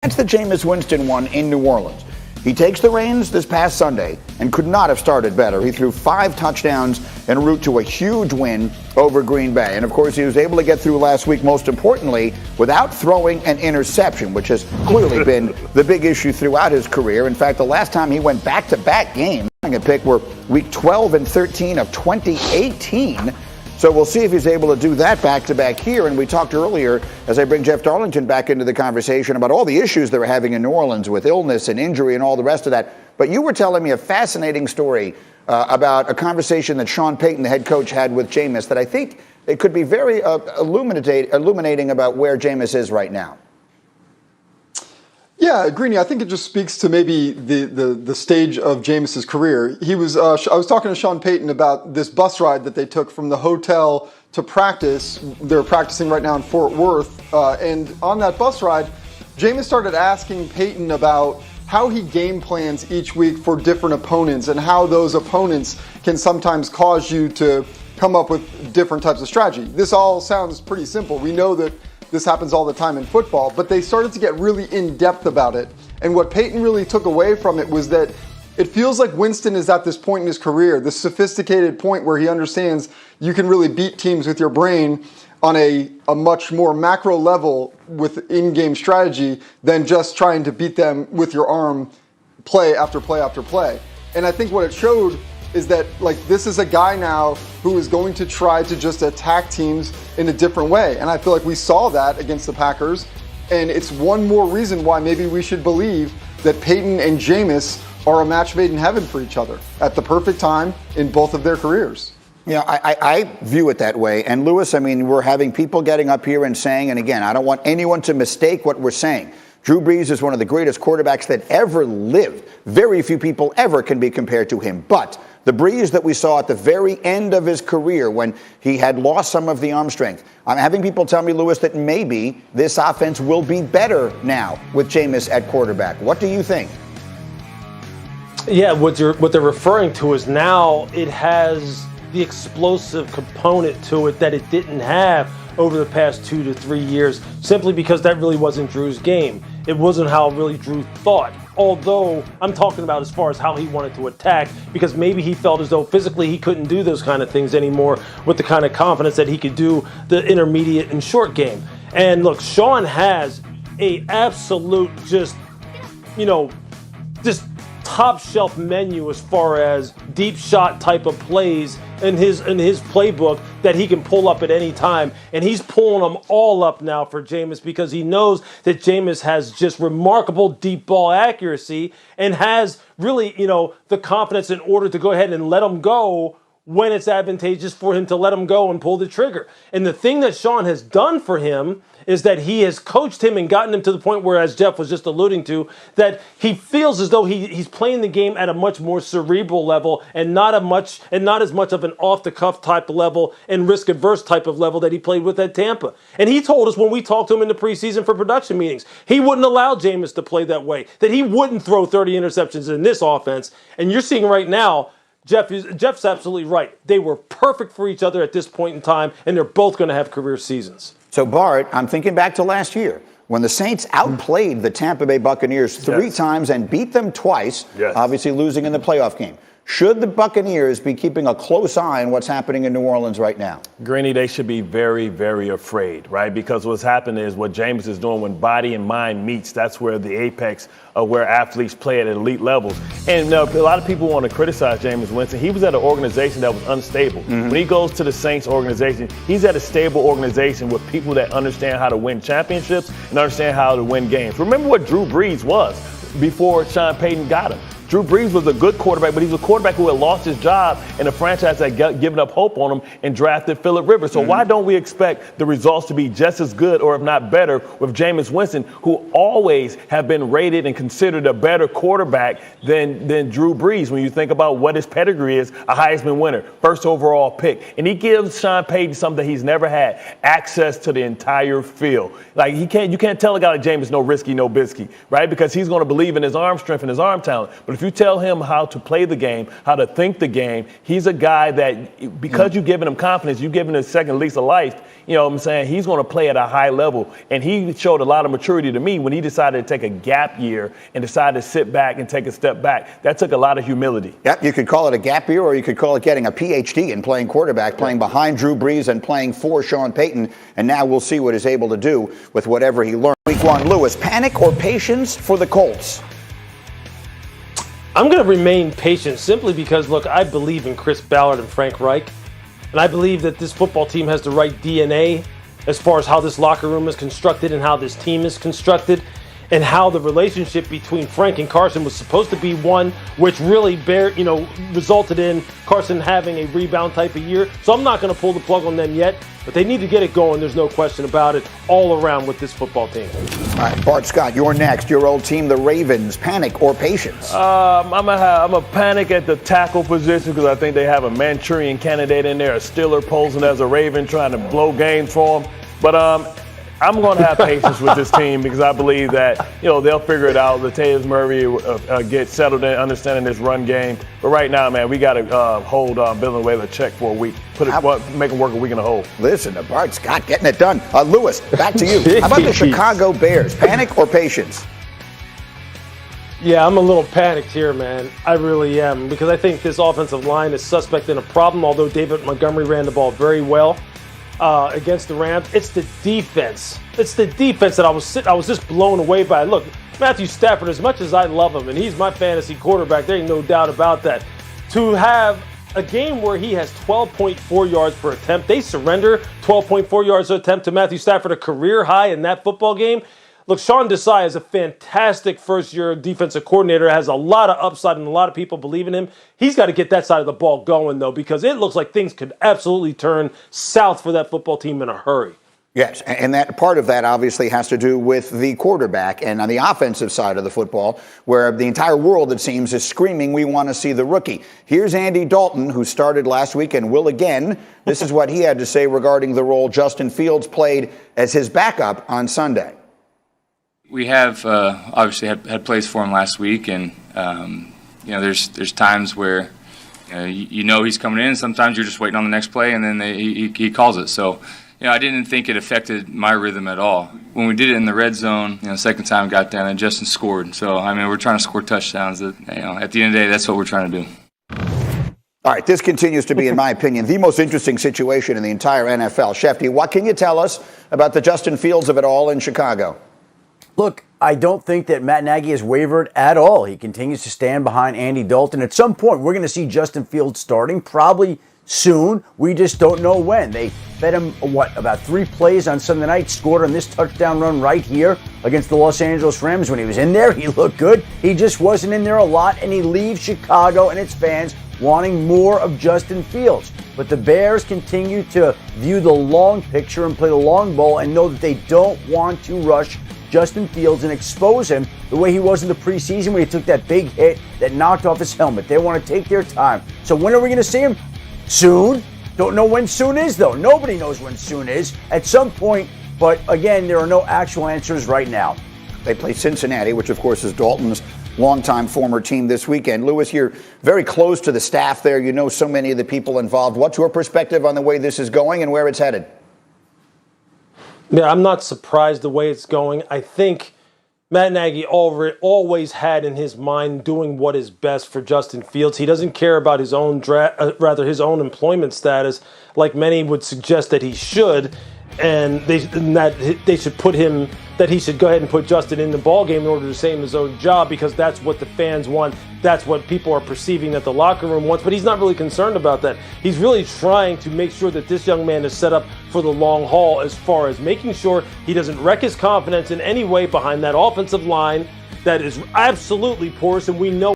That's the Jameis Winston one in New Orleans. He takes the reins this past Sunday and could not have started better. He threw 5 touchdowns en route to a huge win over Green Bay. And, of course, he was able to get through last week, most importantly, without throwing an interception, which has clearly been the big issue throughout his career. In fact, the last time he went back-to-back games, a pick were week 12 and 13 of 2018. So we'll see if he's able to do that back-to-back here. And we talked earlier, as I bring Jeff Darlington back into the conversation, about all the issues they were having in New Orleans with illness and injury and all the rest of that. But you were telling me a fascinating story about a conversation that Sean Payton, the head coach, had with Jameis that I think it could be very illuminating about where Jameis is right now. Yeah, Greeny, I think it just speaks to maybe the stage of Jameis's career. He was I was talking to Sean Payton about this bus ride that they took from the hotel to practice. They're practicing right now in Fort Worth, and on that bus ride, Jameis started asking Payton about how he game plans each week for different opponents and how those opponents can sometimes cause you to come up with different types of strategy. This all sounds pretty simple. We know that this happens all the time in football, but they started to get really in-depth about it. And what Payton really took away from it was that it feels like Winston is at this point in his career, this sophisticated point where he understands you can really beat teams with your brain on a much more macro level with in-game strategy than just trying to beat them with your arm play after play after play. And I think what it showed is that, like, this is a guy now who is going to try to just attack teams in a different way. And I feel like we saw that against the Packers. And it's one more reason why maybe we should believe that Peyton and Jameis are a match made in heaven for each other at the perfect time in both of their careers. Yeah, I view it that way. And, Lewis, I mean, we're having people getting up here and saying, and again, I don't want anyone to mistake what we're saying. Drew Brees is one of the greatest quarterbacks that ever lived. Very few people ever can be compared to him. But the Brees that we saw at the very end of his career when he had lost some of the arm strength, I'm having people tell me, Lewis, that maybe this offense will be better now with Jameis at quarterback. What do you think? Yeah, what they're referring to is now it has the explosive component to it that it didn't have over the past 2 to 3 years, simply because that really wasn't Drew's game. It wasn't how really Drew thought. Although I'm talking about as far as how he wanted to attack, because maybe he felt as though physically he couldn't do those kind of things anymore with the kind of confidence that he could do the intermediate and short game. And look, Sean has a absolute just top shelf menu as far as deep shot type of plays in his playbook that he can pull up at any time. And he's pulling them all up now for Jameis because he knows that Jameis has just remarkable deep ball accuracy and has really, the confidence in order to go ahead and let him go when it's advantageous for him to let him go and pull the trigger. And the thing that Sean has done for him is that he has coached him and gotten him to the point where, as Jeff was just alluding to, that he feels as though he's playing the game at a much more cerebral level and not as much of an off-the-cuff type of level and risk-averse type of level that he played with at Tampa. And he told us when we talked to him in the preseason for production meetings, he wouldn't allow Jameis to play that way, that he wouldn't throw 30 interceptions in this offense. And you're seeing right now, Jeff's absolutely right. They were perfect for each other at this point in time, and they're both going to have career seasons. So, Bart, I'm thinking back to last year when the Saints outplayed the Tampa Bay Buccaneers 3 times and beat them twice, obviously losing in the playoff game. Should the Buccaneers be keeping a close eye on what's happening in New Orleans right now? Greeny, they should be very, very afraid, right? Because what's happening is what Jameis is doing when body and mind meets, that's where the apex of where athletes play at elite levels. And a lot of people want to criticize Jameis Winston. He was at an organization that was unstable. When he goes to the Saints organization, he's at a stable organization with people that understand how to win championships and understand how to win games. Remember what Drew Brees was before Sean Payton got him. Drew Brees was a good quarterback, but he was a quarterback who had lost his job in a franchise that had given up hope on him and drafted Phillip Rivers. So why don't we expect the results to be just as good or if not better with Jameis Winston, who always have been rated and considered a better quarterback than Drew Brees when you think about what his pedigree is, a Heisman winner, first overall pick. And he gives Sean Payton something he's never had, access to the entire field. Like you can't tell a guy like Jameis no risky, no bisky, right? Because he's going to believe in his arm strength and his arm talent. But if If you tell him how to play the game, how to think the game, he's a guy that, because you've given him confidence, you've given him a second lease of life, you know what I'm saying, he's going to play at a high level. And he showed a lot of maturity to me when he decided to take a gap year and decided to sit back and take a step back. That took a lot of humility. Yep, you could call it a gap year, or you could call it getting a PhD in playing quarterback, playing behind Drew Brees and playing for Sean Payton. And now we'll see what he's able to do with whatever he learned. Week 1, Lewis, panic or patience for the Colts? I'm going to remain patient simply because, look, I believe in Chris Ballard and Frank Reich. And I believe that this football team has the right DNA as far as how this locker room is constructed and how this team is constructed and how the relationship between Frank and Carson was supposed to be one which really resulted in Carson having a rebound type of year. So I'm not going to pull the plug on them yet, but they need to get it going. There's no question about it all around with this football team. All right, Bart Scott, you're next. Your old team, the Ravens, panic or patience? I'm a panic at the tackle position because I think they have a Manchurian candidate in there, a Steeler posing as a Raven trying to blow games for them. But I'm going to have patience with this team because I believe that, they'll figure it out. Latavius Murray get settled in, understanding this run game. But right now, man, we got to hold Bill and Whalen check for a week. Make them work a week in a hole. Listen to Bart Scott getting it done. Lewis, back to you. How about the Chicago Bears? Panic or patience? Yeah, I'm a little panicked here, man. I really am, because I think this offensive line is suspect in a problem, although David Montgomery ran the ball very well against the Rams. It's the defense. It's the defense that I was just blown away by. Look, Matthew Stafford, as much as I love him, and he's my fantasy quarterback, there ain't no doubt about that, to have a game where he has 12.4 yards per attempt, they surrender 12.4 yards per attempt to Matthew Stafford, a career high in that football game. Look, Sean Desai is a fantastic first-year defensive coordinator, has a lot of upside, and a lot of people believe in him. He's got to get that side of the ball going, though, because it looks like things could absolutely turn south for that football team in a hurry. Yes, and that part of that obviously has to do with the quarterback, and on the offensive side of the football, where the entire world, it seems, is screaming, we want to see the rookie. Here's Andy Dalton, who started last week and will again. This is what he had to say regarding the role Justin Fields played as his backup on Sunday. We have obviously had plays for him last week, and there's times where he's coming in. Sometimes you're just waiting on the next play, and then he calls it. So I didn't think it affected my rhythm at all. When we did it in the red zone, second time got down, and Justin scored. So we're trying to score touchdowns. At the end of the day, that's what we're trying to do. All right, this continues to be, in my opinion, the most interesting situation in the entire NFL. Shefty, what can you tell us about the Justin Fields of it all in Chicago? Look, I don't think that Matt Nagy has wavered at all. He continues to stand behind Andy Dalton. At some point, we're going to see Justin Fields starting, probably soon. We just don't know when. They fed him, about 3 plays on Sunday night, scored on this touchdown run right here against the Los Angeles Rams. When he was in there, he looked good. He just wasn't in there a lot, and he leaves Chicago and its fans wanting more of Justin Fields. But the Bears continue to view the long picture and play the long ball and know that they don't want to rush Justin Fields and expose him the way he was in the preseason when he took that big hit that knocked off his helmet. They want to take their time. So when are we going to see him? Soon. Don't know when soon is, though. Nobody knows when soon is. At some point, but again, there are no actual answers right now. They play Cincinnati, which of course is Dalton's longtime former team this weekend. Lewis, you're very close to the staff there. You know so many of the people involved. What's your perspective on the way this is going and where it's headed? Yeah, I'm not surprised the way it's going. I think Matt Nagy always had in his mind doing what is best for Justin Fields. He doesn't care about his own his own employment status, like many would suggest that he should, and they should put him. That he should go ahead and put Justin in the ballgame in order to save his own job, because that's what the fans want. That's what people are perceiving that the locker room wants. But he's not really concerned about that. He's really trying to make sure that this young man is set up for the long haul, as far as making sure he doesn't wreck his confidence in any way behind that offensive line that is absolutely porous, and we know